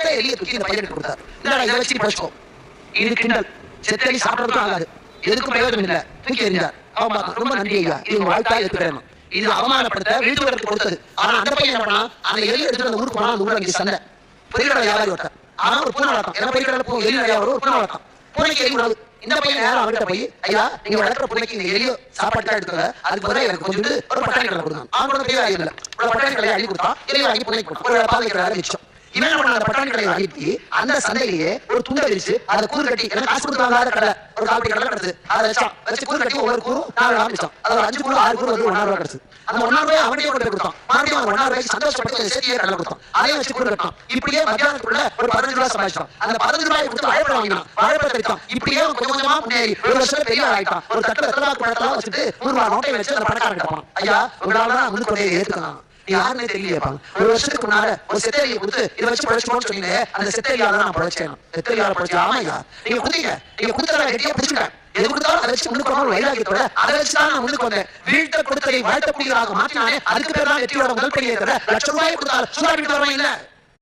செத்த எலியை தூக்கி இந்த பையனுக்கு கொடுத்தாரு. இல்லடா இதை வச்சு போச்சுக்கோ, இது கிண்டல், செத்த எலி சாப்பிடறதுக்கும் ஆகாது, எதுக்கும் பிரயோஜனம் இல்ல, தூக்கி எறிஞ்சார். அவன் ரொம்ப நன்றி ஐயா, இது உங்க வாழ்த்தா எடுத்துக்கிறேன். இது அவமானப்படுத்த வீட்டுக்கு கொடுத்தது. ஆனா அந்த பையன் என்ன பண்ணா, அந்த எலி எடுத்துட்டு அந்த ஊருக்கு போனா, அந்த ஊர்ல சண்டை பெரியக்கடை வியாபாரி ஒருத்தர், அவன் ஒரு பூனை வளர்த்தான். ஏன்னா பெரியக்கடை எலி நிறைய வரும், ஒரு பூனை வளர்த்தான். பூனைக்கு எலி உணவு. இந்த பையன் நேரம் அவர்கிட்ட போய், ஐயா நீங்க வளர்க்குற பூனைக்கு இந்த எலியோ சாப்பாடு எடுத்துக்க, அதுக்கு பதிலாக எனக்கு கொஞ்சம் ஒரு பட்டாணி கடை கொடுத்தாங்க. அவனோட பெரிய ஆயுதம் இல்லை, ஒரு பட்டாணி கடையை அள்ளி கொடுத்தான், எலியை வாங்கி பூனைக்கு கொடுத்தான். ஒரு பால் கடை மிச்சம். இவன் என்ன பண்ண, அந்த பட்டாணி கடையை வாங்கி அந்த சந்தையிலேயே ஒரு துண்டை விரிச்சு அதை கூறு கட்டி, எனக்கு காசு கொடுத்தாங்க கடை, ஒரு காப்பி கடை கிடச்சு, அதை வச்சு கூறு கட்டி ஒவ்வொரு கூறும் 4 ஆரம்பிச்சான். அது 5 கூறு 6 கூறு வந்து 1,000 கிடச்சு. அந்த 1,000 அவனே கொண்டு போய் கொடுத்தான். மறுபடியும் அந்த 1,000 சந்தோஷப்பட்டு சேர்த்தியே கடலை கொடுத்தான். அதையும் வச்சு கூறு கட்டான். இப்படியே மத்தியானத்துக்குள்ள ஒரு 15 ரூபாய் சம்பாதிச்சான். அந்த 15 ரூபாய் கொடுத்து வாழைப்பழம் வாங்கினான், வாழைப்பழத்தை விற்றான். இப்படியே கொஞ்சம் கொஞ்சமா முன்னேறி ஒரு வருஷத்துல பெரிய ஆயிட்டான். ஒரு தட்டு ரத்தலாக்கு பழத்தெல்லாம் வச்சுட்டு 100 ரூபாய் நோட்டை வச்சு அந்த பணக்காரன் கிட்டப்பான். ஐயா உங்களால தான் வந்து கொண்டே ஏற்றுக்கலாம், நீ யாருன்னே தெரியலையேப்பாங்க. ஒரு வருஷத்துக்கு முன்னால ஒரு செத்தேரியை கொடுத்து இதை வச்சு பழச்சுக்கோன்னு சொன்னீங்க, அந்த செத்தேரியால நான் பழச்சேன். செத்தேரியால பழச்சு ஆமாய்யா, நீங்க குதிங்க, நீங்க குடுத்ததை கட்டியா பிடிச்சிட்டேன். எது கொடுத்தாலும் அதை வச்சு முன்னுக்கு ஒரு வைராகியத்தோட அதை வச்சுதான் நான் முன்னுக்கு வந்தேன். வீட்டை கொடுத்ததை வாழ்த்தக்கூடியதாக மாற்றினானே, அதுக்கு பேர் தான் வெற்றியோட முதல் படியே தவிர லட்சம் ரூபாய் கொடுத்தாலும் சூறாவளி வரவே இல்லை.